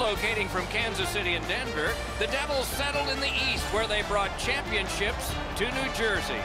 Relocating from Kansas City and Denver, the Devils settled in the East, where they brought championships to New Jersey.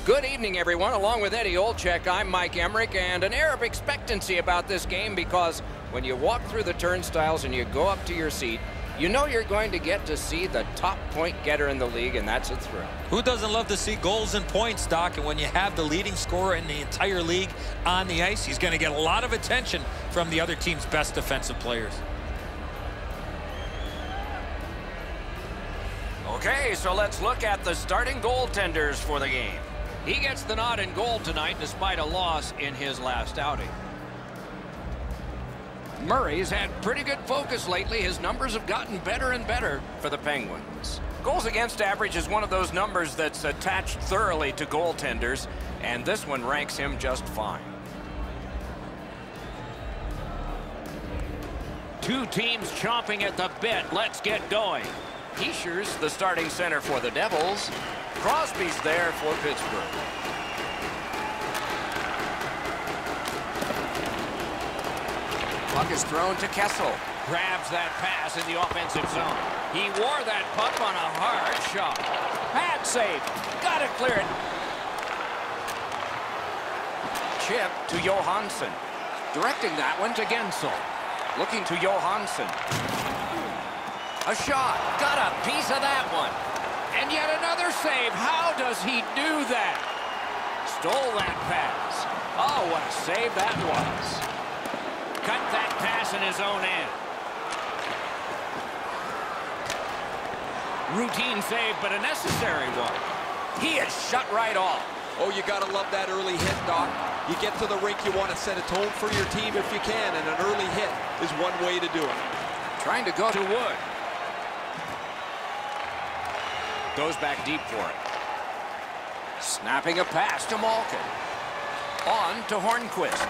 Good evening, everyone. Along with Eddie Olczyk, I'm Mike Emmerich, and an air of expectancy about this game because when you walk through the turnstiles and you go up to your seat, you know you're going to get to see the top point getter in the league, and that's a thrill. Who doesn't love to see goals and points, Doc? And when you have the leading scorer in the entire league on the ice, he's going to get a lot of attention from the other team's best defensive players. Okay, so let's look at the starting goaltenders for the game. He gets the nod in goal tonight despite a loss in his last outing. Murray's had pretty good focus lately. His numbers have gotten better and better for the Penguins. Goals against average is one of those numbers that's attached thoroughly to goaltenders, and this one ranks him just fine. Two teams chomping at the bit. Let's get going. Heischer's the starting center for the Devils. Crosby's there for Pittsburgh. Puck is thrown to Kessel. Grabs that pass in the offensive zone. He wore that puck on a hard shot. Pad save. Got to clear it. Chip to Johansson. Directing that one to Guentzel. Looking to Johansson. A shot. Got a piece of that one. And yet another save. How does he do that? Stole that pass. Oh, what a save that was. Cut that pass in his own end. Routine save, but a necessary one. He is shut right off. Oh, you got to love that early hit, Doc. You get to the rink, you want to set a tone for your team if you can, and an early hit is one way to do it. Trying to go to Wood. Goes back deep for it. Snapping a pass to Malkin. On to Hornqvist.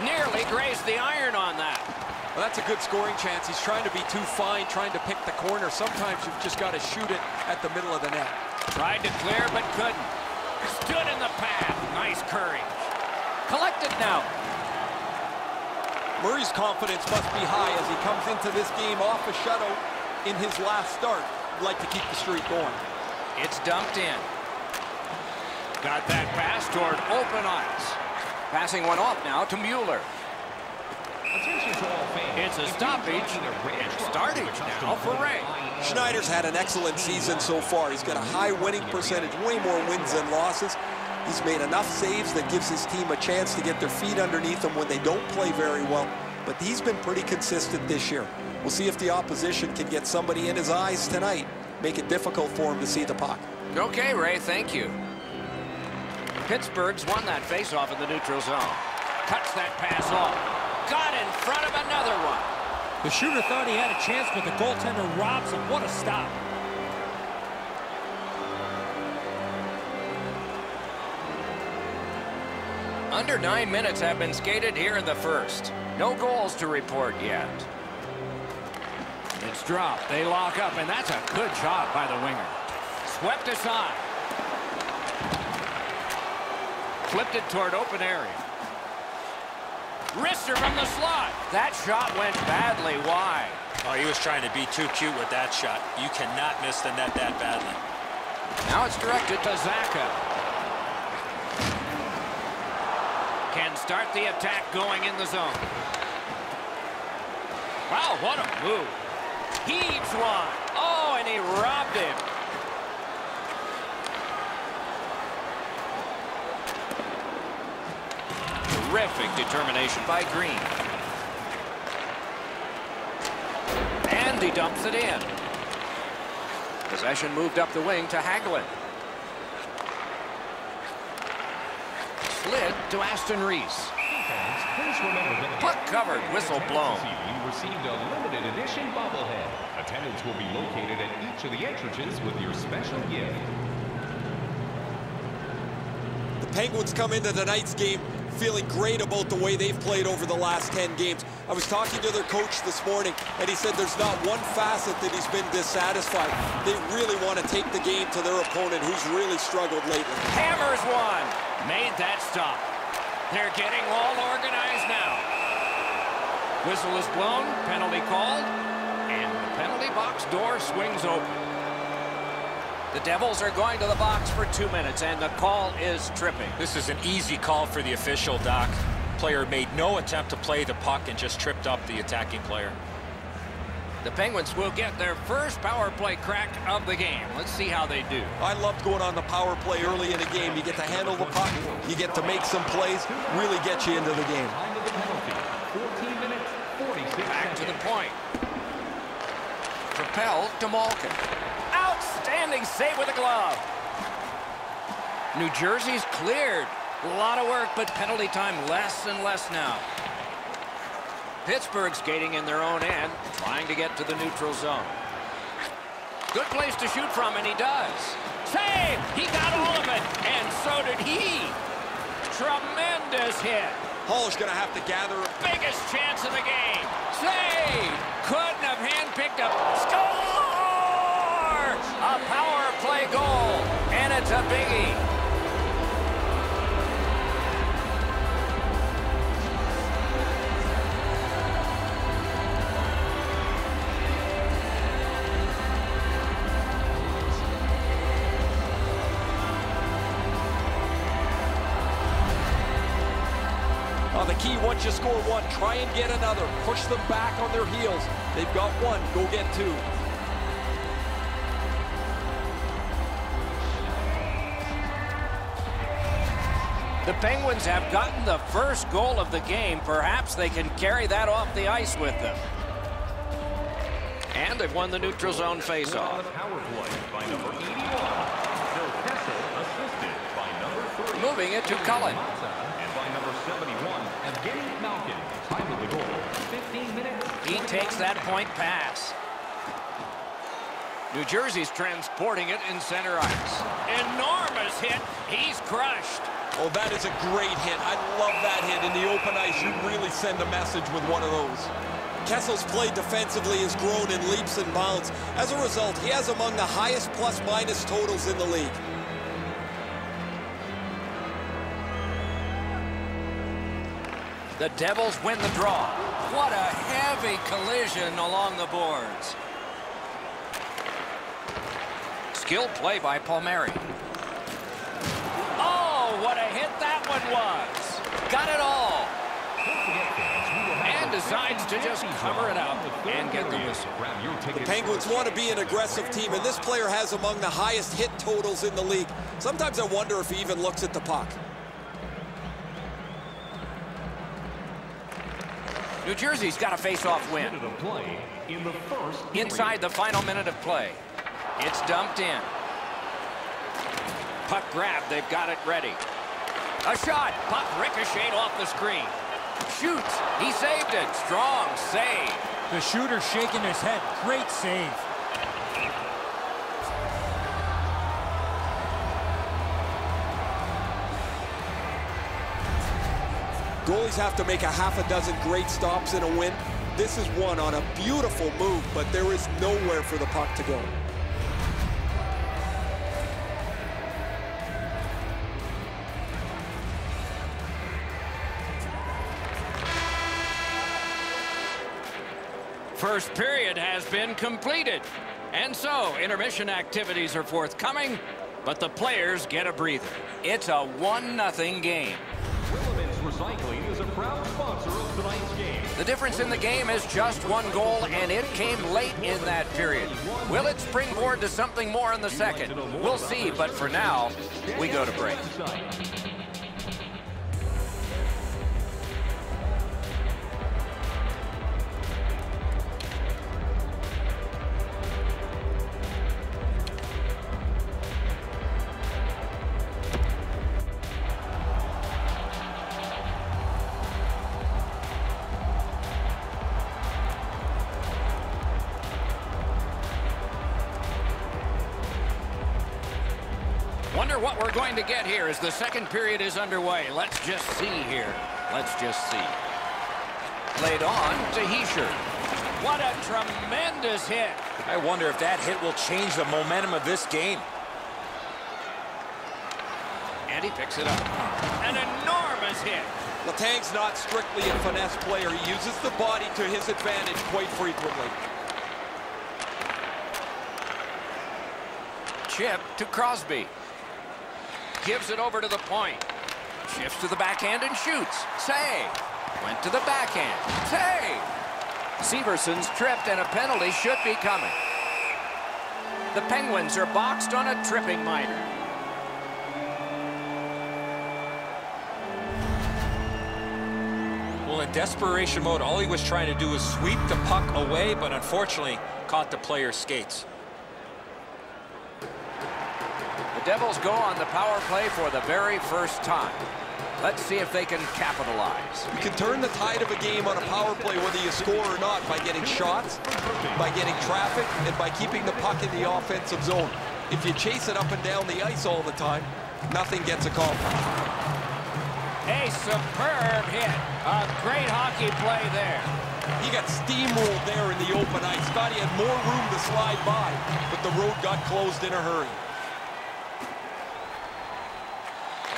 Nearly grazed the iron on that. Well, that's a good scoring chance. He's trying to be too fine, trying to pick the corner. Sometimes you've just got to shoot it at the middle of the net. Tried to clear, but couldn't. Stood in the path. Nice courage. Collected now. Murray's confidence must be high as he comes into this game off a shutout in his last start. He'd like to keep the streak going. It's dumped in. Got that pass toward open ice. Passing one off now to Mueller. It's a stoppage. And starting now for Ray. Schneider's had an excellent season so far. He's got a high winning percentage, way more wins than losses. He's made enough saves that gives his team a chance to get their feet underneath them when they don't play very well. But he's been pretty consistent this year. We'll see if the opposition can get somebody in his eyes tonight. Make it difficult for him to see the puck. Okay, Ray, thank you. Pittsburgh's won that faceoff in the neutral zone. Cuts that pass off. Got in front of another one. The shooter thought he had a chance, but the goaltender robs him. What a stop. Under 9 minutes have been skated here in the first. No goals to report yet. It's dropped. They lock up, and that's a good job by the winger. Swept aside. Flipped it toward open area. Wrister from the slot. That shot went badly wide. Oh, he was trying to be too cute with that shot. You cannot miss the net that badly. Now it's directed to Zacha. Can start the attack going in the zone. Wow, what a move. Heaves one. Oh, and he robbed him. Terrific determination by Green. And he dumps it in. Possession moved up the wing to Hagelin. Slid to Aston-Reese. Puck covered, whistle blown. You received a limited edition bobblehead. Attendants will be located at each of the entrances with your special gift. The Penguins come into tonight's game feeling great about the way they've played over the last 10 games. I was talking to their coach this morning, and he said there's not one facet that he's been dissatisfied. They really want to take the game to their opponent, who's really struggled lately. Hammers one. Made that stop. They're getting all organized now. Whistle is blown, penalty called, and the penalty box door swings open. The Devils are going to the box for 2 minutes, and the call is tripping. This is an easy call for the official, Doc. Player made no attempt to play the puck and just tripped up the attacking player. The Penguins will get their first power play crack of the game. Let's see how they do. I loved going on the power play early in the game. You get to handle the puck, you get to make some plays, really get you into the game. Back to the point. Propelled to Malkin. Outstanding save with a glove. New Jersey's cleared. A lot of work, but penalty time less and less now. Pittsburgh's skating in their own end, trying to get to the neutral zone. Good place to shoot from, and he does. Save! He got all of it, and so did he. Tremendous hit. Hall's going to have to gather. Biggest chance of the game. Save! Couldn't have handpicked a score! A power play goal, and it's a biggie. The key, once you score one, try and get another. Push them back on their heels. They've got one, go get two. The Penguins have gotten the first goal of the game. Perhaps they can carry that off the ice with them. And they've won the neutral zone faceoff. Moving it to Cullen. Malkin, time of the goal, 15 minutes. He takes that point pass. New Jersey's transporting it in center ice. Enormous hit. He's crushed. Oh, that is a great hit. I love that hit. In the open ice, you really send a message with one of those. Kessel's play defensively has grown in leaps and bounds. As a result, he has among the highest plus-minus totals in the league. The Devils win the draw. What a heavy collision along the boards. Skilled play by Palmieri. Oh, what a hit that one was. Got it all. And decides to just cover it up and get the whistle. The Penguins want to be an aggressive team, and this player has among the highest hit totals in the league. Sometimes I wonder if he even looks at the puck. New Jersey's got a face-off win. Inside the final minute of play. It's dumped in. Puck grab, they've got it ready. A shot, puck ricocheted off the screen. Shoots, he saved it. Strong save. The shooter shaking his head. Great save. Goalies have to make a half a dozen great stops in a win. This is one on a beautiful move, but there is nowhere for the puck to go. First period has been completed. And so, intermission activities are forthcoming, but the players get a breather. It's a 1-0 game. Recycling is a proud sponsor of tonight's game. The difference in the game is just one goal, and it came late in that period. Will it springboard to something more in the second? We'll see, but for now, we go to break. Wonder what we're going to get here as the second period is underway. Let's just see here. Let's just see. Laid on to Heischer. What a tremendous hit. I wonder if that hit will change the momentum of this game. And he picks it up. An enormous hit. Letang's not strictly a finesse player. He uses the body to his advantage quite frequently. Chip to Crosby. Gives it over to the point. Shifts to the backhand and shoots. Save. Went to the backhand. Save. Severson's tripped and a penalty should be coming. The Penguins are boxed on a tripping minor. Well, in desperation mode, all he was trying to do was sweep the puck away, but unfortunately caught the player's skates. The Devils go on the power play for the very first time. Let's see if they can capitalize. You can turn the tide of a game on a power play whether you score or not by getting shots, by getting traffic, and by keeping the puck in the offensive zone. If you chase it up and down the ice all the time, nothing gets accomplished. A superb hit. A great hockey play there. He got steamrolled there in the open ice. Thought he had more room to slide by, but the road got closed in a hurry.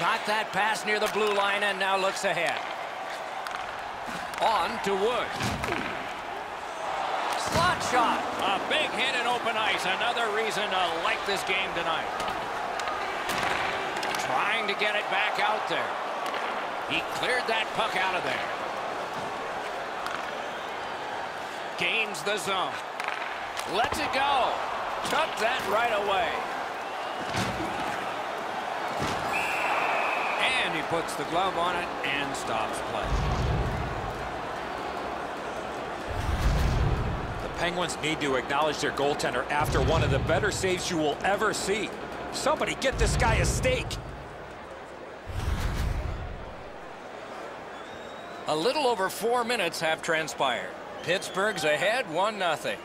Got that pass near the blue line and now looks ahead. On to Wood. Slot shot. A big hit in open ice. Another reason to like this game tonight. Trying to get it back out there. He cleared that puck out of there. Gains the zone. Lets it go. Took that right away. And he puts the glove on it and stops play. The Penguins need to acknowledge their goaltender after one of the better saves you will ever see. Somebody get this guy a steak. A little over 4 minutes have transpired. Pittsburgh's ahead 1-0.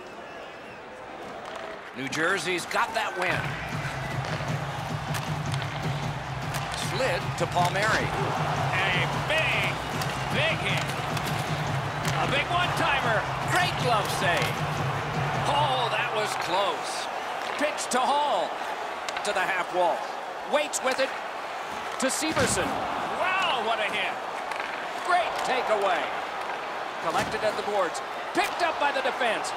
New Jersey's got that win. Slid to Palmieri. A big hit. A big one-timer. Great glove save. Oh, that was close. Pitch to Hall. To the half wall. Waits with it to Severson. Wow, what a hit. Great takeaway. Collected at the boards. Picked up by the defense.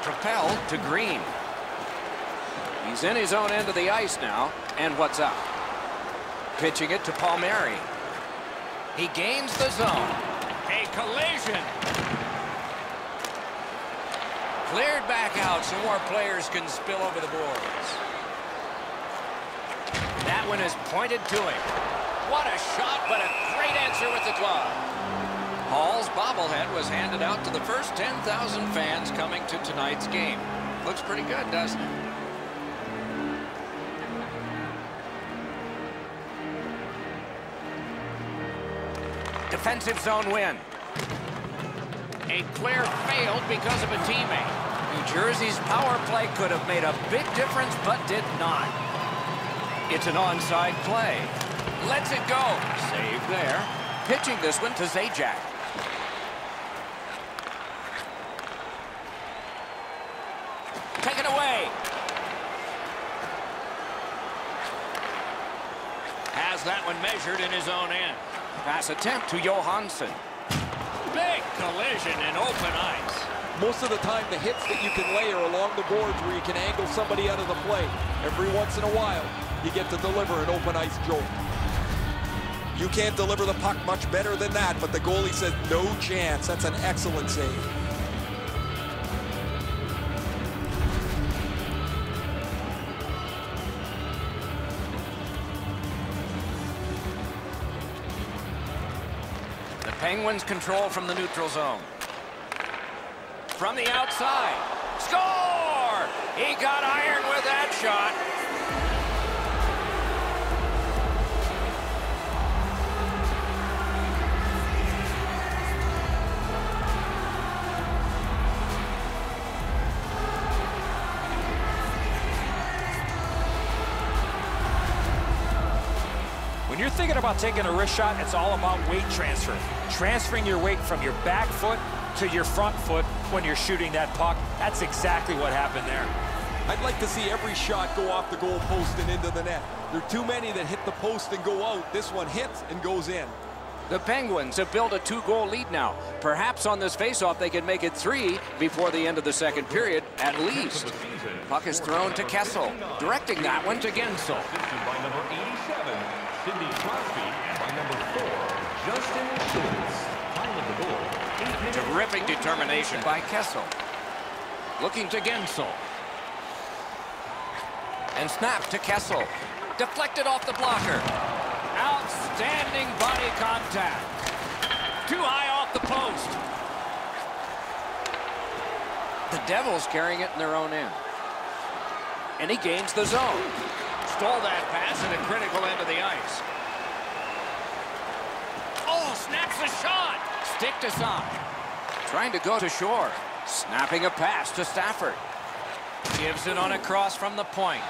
Propelled to Green. He's in his own end of the ice now. And what's up? Pitching it to Palmieri. He gains the zone. A collision. Cleared back out so more players can spill over the boards. That one is pointed to him. What a shot, but a great answer with the glove. Hall's bobblehead was handed out to the first 10,000 fans coming to tonight's game. Looks pretty good, doesn't it? Defensive zone win. A clear failed because of a teammate. New Jersey's power play could have made a big difference, but did not. It's an onside play. Lets it go. Save there. Pitching this one to Zajac. Take it away. Has that one measured in his own end. Pass attempt to Johansson. Big collision in open ice. Most of the time, the hits that you can lay are along the boards where you can angle somebody out of the play. Every once in a while, you get to deliver an open ice jolt. You can't deliver the puck much better than that, but the goalie says no chance. That's an excellent save. The Penguins control from the neutral zone. From the outside. Score! He got iron with that shot. When you're thinking about taking a wrist shot, it's all about weight transfer. Transferring your weight from your back foot to your front foot when you're shooting that puck. That's exactly what happened there. I'd like to see every shot go off the goal post and into the net. There are too many that hit the post and go out. This one hits and goes in. The Penguins have built a 2-goal lead now. Perhaps on this faceoff they can make it 3 before the end of the second period, at least. Puck is thrown to Kessel, directing that one to Guentzel. By number 87, Sidney Crosby, and by number 4, Justin Schultz. Time of the goal, 8 minutes. Terrific determination by Kessel. Looking to Guentzel. And snap to Kessel. Deflected off the blocker. Outstanding body contact. Too high off the post. The Devils carrying it in their own end. And he gains the zone. Stole that pass at a critical end of the ice. Oh, snaps the shot. Stick to side. Trying to go to shore. Snapping a pass to Stafford. Gives it on a cross from the point.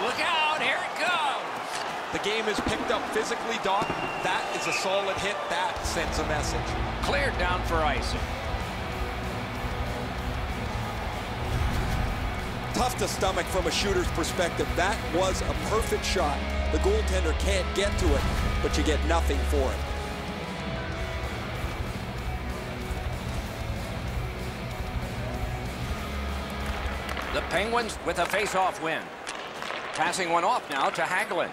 Look out, here it goes. The game is picked up physically, Doc. That is a solid hit. That sends a message. Cleared down for icing. Tough to stomach from a shooter's perspective. That was a perfect shot. The goaltender can't get to it, but you get nothing for it. The Penguins with a face-off win. Passing one off now to Hagelin.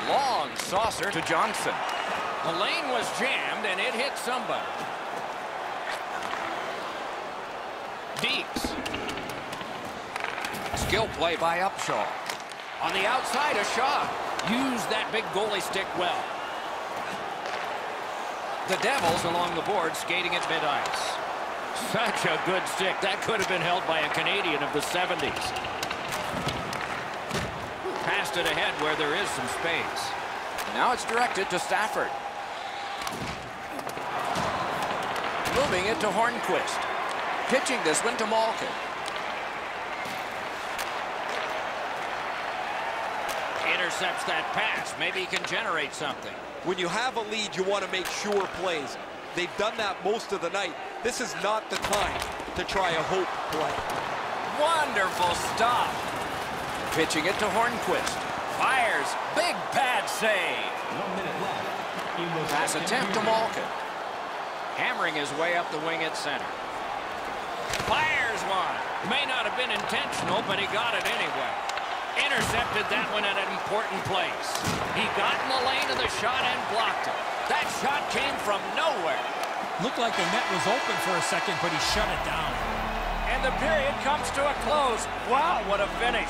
Long saucer to Johnson. The lane was jammed and it hit somebody. Deeps. Skill play by Upshaw. On the outside, a shot. Use that big goalie stick well. The Devils along the board skating at mid-ice. Such a good stick. That could have been held by a Canadian of the 70s. Passed it ahead where there is some space. Now it's directed to Stafford. Moving it to Hornqvist. Pitching this one to Malkin. Intercepts that pass. Maybe he can generate something. When you have a lead, you want to make sure plays. They've done that most of the night. This is not the time to try a hope play. Wonderful stop. Pitching it to Hornqvist. Fires. Big pad save. 1 minute left. Pass attempt to Malkin. Hammering his way up the wing at center. Fires one. May not have been intentional, but he got it anyway. Intercepted that one at an important place. He got in the lane of the shot and blocked it. That shot came from nowhere. Looked like the net was open for a second, but he shut it down. And the period comes to a close. Wow, what a finish.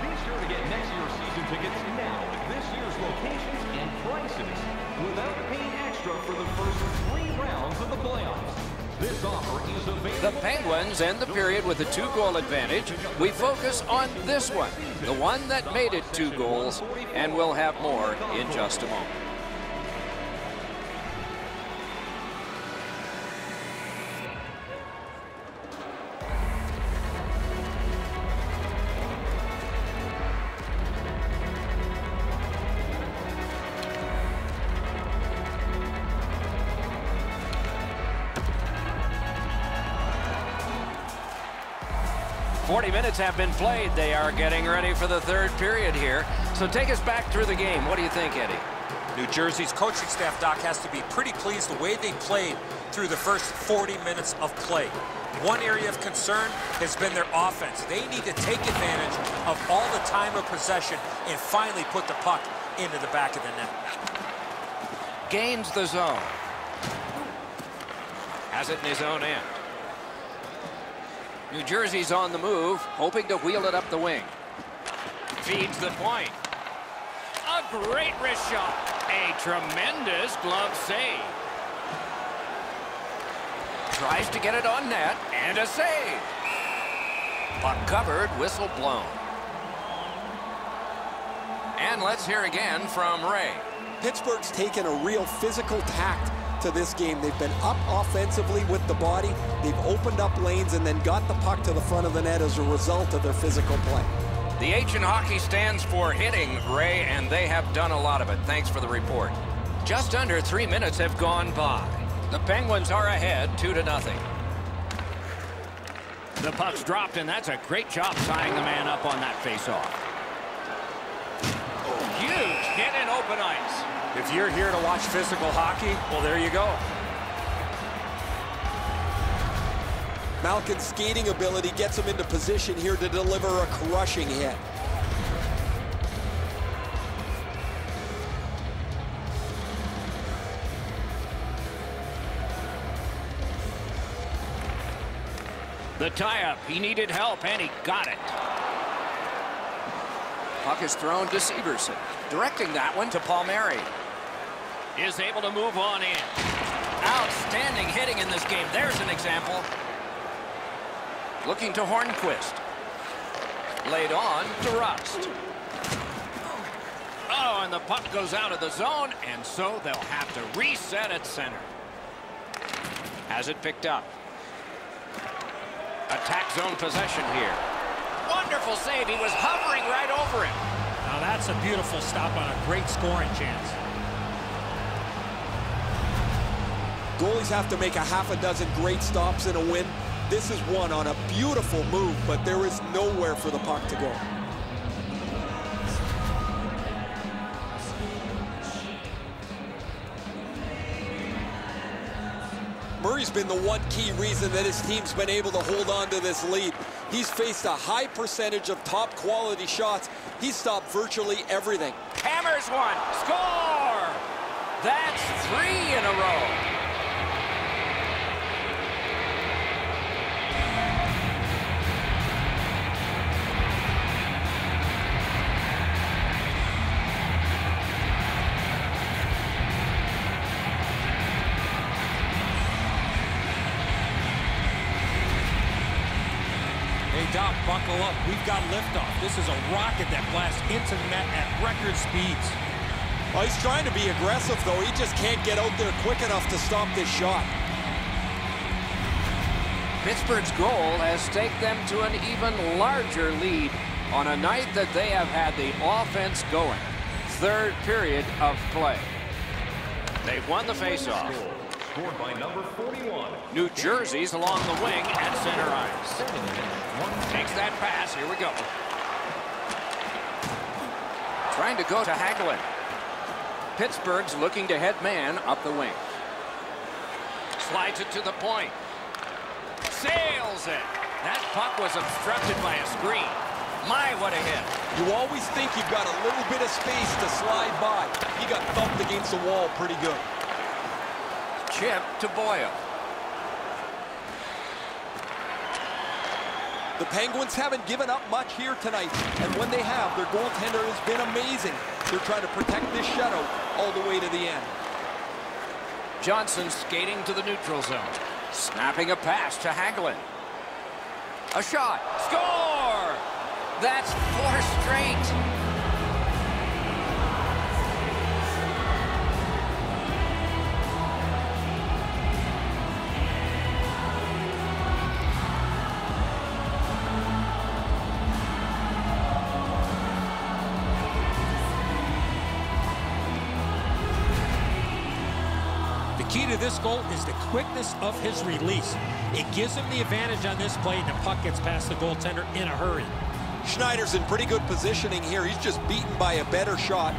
Be sure to get next year's season tickets now at this year's locations and prices without paying extra for the first 3 rounds of the playoffs. This offer is available. The Penguins end the period with a 2-goal advantage. We focus on this one, the one that made it 2 goals, and we'll have more in just a moment. Forty minutes have been played. They are getting ready for the 3rd period here. So take us back through the game. What do you think, Eddie? New Jersey's coaching staff, Doc, has to be pretty pleased the way they played through the first 40 minutes of play. One area of concern has been their offense. They need to take advantage of all the time of possession and finally put the puck into the back of the net. Gains the zone. Has it in his own end. New Jersey's on the move, hoping to wheel it up the wing. Feeds the point. A great wrist shot. A tremendous glove save. Tries to get it on net, and a save. Puck covered, whistle blown. And let's hear again from Ray. Pittsburgh's taken a real physical tact to this game. They've been up offensively with the body. They've opened up lanes and then got the puck to the front of the net as a result of their physical play. The H in hockey stands for hitting, Ray, and they have done a lot of it. Thanks for the report. Just under 3 minutes have gone by. The Penguins are ahead 2-0. The puck's dropped, and that's a great job tying the man up on that faceoff. Huge hit in open ice. If you're here to watch physical hockey, well, there you go. Malkin's skating ability gets him into position here to deliver a crushing hit. The tie-up, he needed help, and he got it. Puck is thrown to Severson, directing that one to Palmieri. Is able to move on in. Outstanding hitting in this game. There's an example. Looking to Hornqvist. Laid on to Rust. Oh, and the puck goes out of the zone, and so they'll have to reset at center. Has it picked up. Attack zone possession here. Wonderful save. He was hovering right over him. Now that's a beautiful stop on a great scoring chance. Goalies have to make a half a dozen great stops in a win. This is one on a beautiful move, but there is nowhere for the puck to go. Murray's been the one key reason that his team's been able to hold on to this lead. He's faced a high percentage of top quality shots. He's stopped virtually everything. Hammers one. Score! That's 3 in a row. Doc, buckle up. We've got liftoff. This is a rocket that blasts into the net at record speeds. Well, he's trying to be aggressive, though. He just can't get out there quick enough to stop this shot. Pittsburgh's goal has taken them to an even larger lead on a night that they have had the offense going. Third period of play. They've won the faceoff. Scored by number 41. New Jersey's along the wing at center ice. Takes that pass. Here we go. Trying to go to Hagelin. Pittsburgh's looking to head man up the wing. Slides it to the point. Sails it. That puck was obstructed by a screen. My, what a hit. You always think you've got a little bit of space to slide by. He got thumped against the wall pretty good. Chip to Boyle. The Penguins haven't given up much here tonight, and when they have, their goaltender has been amazing. They're trying to protect this shutout all the way to the end. Johnson skating to the neutral zone. Snapping a pass to Hagelin. A shot. Score! That's 4 straight. The key to this goal is the quickness of his release. It gives him the advantage on this play, and the puck gets past the goaltender in a hurry. Schneider's in pretty good positioning here. He's just beaten by a better shot.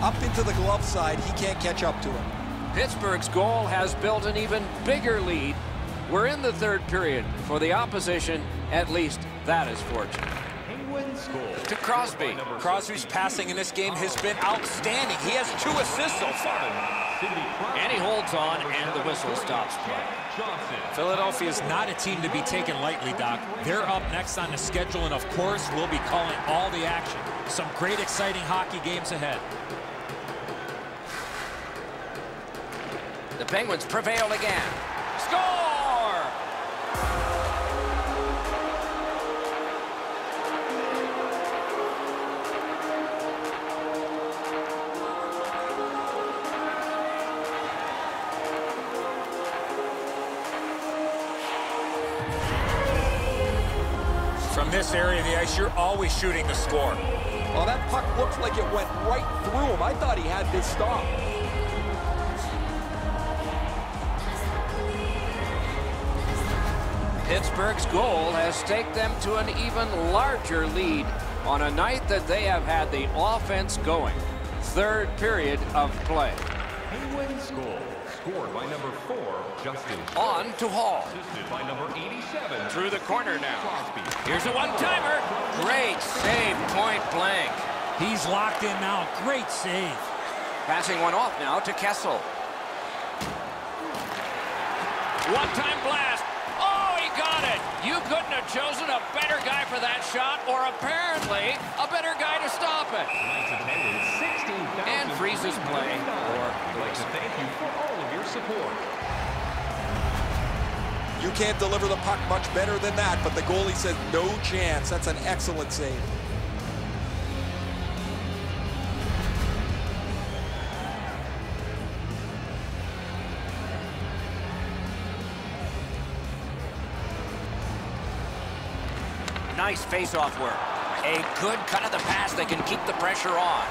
Up into the glove side, he can't catch up to him. Pittsburgh's goal has built an even bigger lead. We're in the third period. For the opposition, at least that is fortunate. To Crosby. Crosby's passing in this game has been outstanding. He has 2 assists so far. And he holds on, and the whistle stops play. Philadelphia is not a team to be taken lightly, Doc. They're up next on the schedule, and of course, we'll be calling all the action. Some great, exciting hockey games ahead. The Penguins prevailed again. Score! From this area of the ice, you're always shooting the score. Well, that puck looks like it went right through him. I thought he had this stop. Pittsburgh's goal has taken them to an even larger lead on a night that they have had the offense going. Third period of play. Penguins goal, scored by number 4, Justin. On to Hall. Assisted by number 87. Through the corner now. Crosby. Here's a one-timer. Great save, point blank. He's locked in now. Great save. Passing one off now to Kessel. One-time blast. Oh, he got it. You couldn't have chosen a better guy for that shot, or apparently a better guy to stop it. Tonight's attendance, 16,000. And freezes play for We'd like to thank you for all of your support. You can't deliver the puck much better than that, but the goalie says no chance. That's an excellent save. Nice face-off work. A good cut of the pass that can keep the pressure on.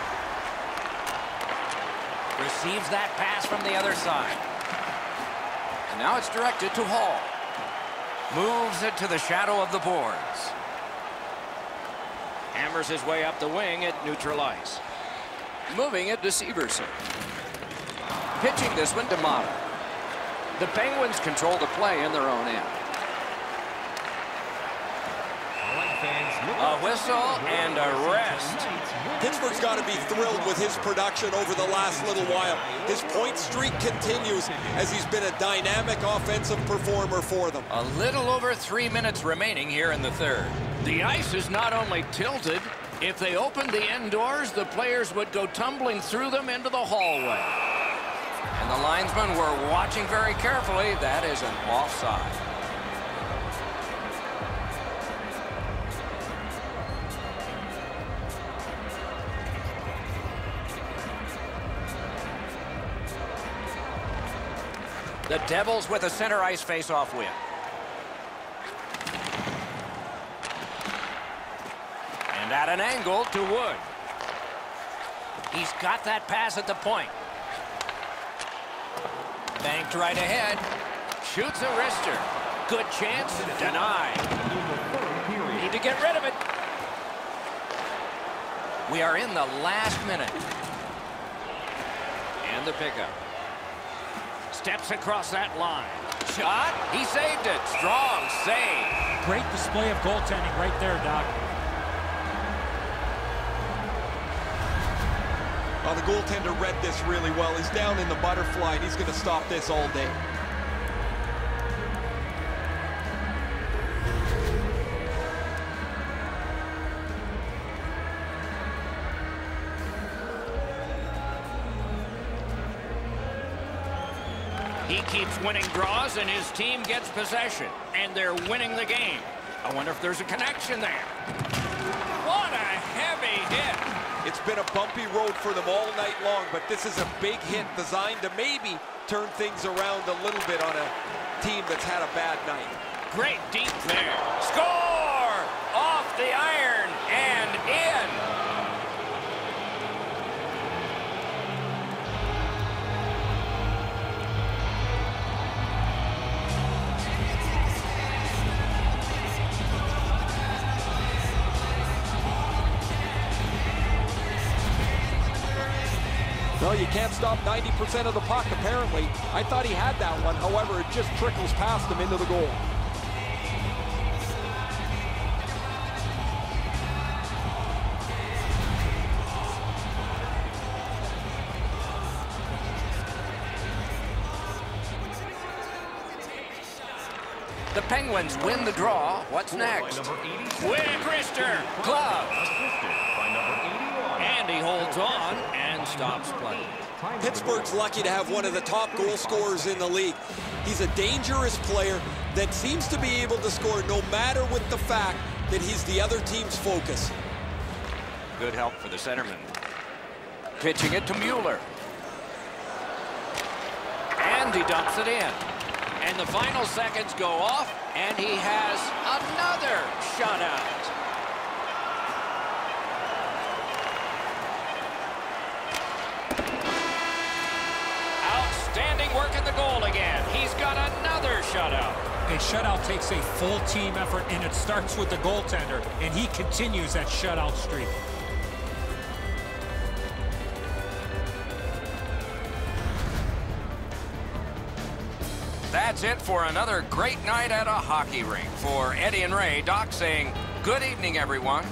Receives that pass from the other side. And now it's directed to Hall. Moves it to the shadow of the boards. Hammers his way up the wing at neutral ice. Moving it to Severson. Pitching this one to Maatta. The Penguins control the play in their own end. A whistle and a rest. Pittsburgh's got to be thrilled with his production over the last little while. His point streak continues as he's been a dynamic offensive performer for them. A little over 3 minutes remaining here in the third. The ice is not only tilted, if they opened the end doors, the players would go tumbling through them into the hallway. And the linesmen were watching very carefully. That is an offside. The Devils with a center ice face-off win. And at an angle to Wood. He's got that pass at the point. Banked right ahead. Shoots a wrister. Good chance. Denied. Need to get rid of it. We are in the last minute. And the pickup. Steps across that line. Shot. He saved it. Strong save. Great display of goaltending right there, Doc. Well, the goaltender read this really well. He's down in the butterfly, and he's going to stop this all day. He keeps winning draws, and his team gets possession, and they're winning the game. I wonder if there's a connection there. What a heavy hit. It's been a bumpy road for them all night long, but this is a big hit designed to maybe turn things around a little bit on a team that's had a bad night. Great deep there. Score! Off the iron and in. Well, you can't stop 90% of the puck, apparently. I thought he had that one. However, it just trickles past him into the goal. The Penguins win the draw. What's next? With Rister. Glove. And he holds on and stops play. Pittsburgh's lucky to have one of the top goal scorers in the league. He's a dangerous player that seems to be able to score no matter with the fact that he's the other team's focus. Good help for the centerman. Pitching it to Mueller. And he dumps it in. And the final seconds go off, and he has another shutout. Outstanding work in the goal again. He's got another shutout. A shutout takes a full team effort, and it starts with the goaltender, and he continues that shutout streak. That's it for another great night at a hockey rink. For Eddie and Ray, Doc saying good evening, everyone.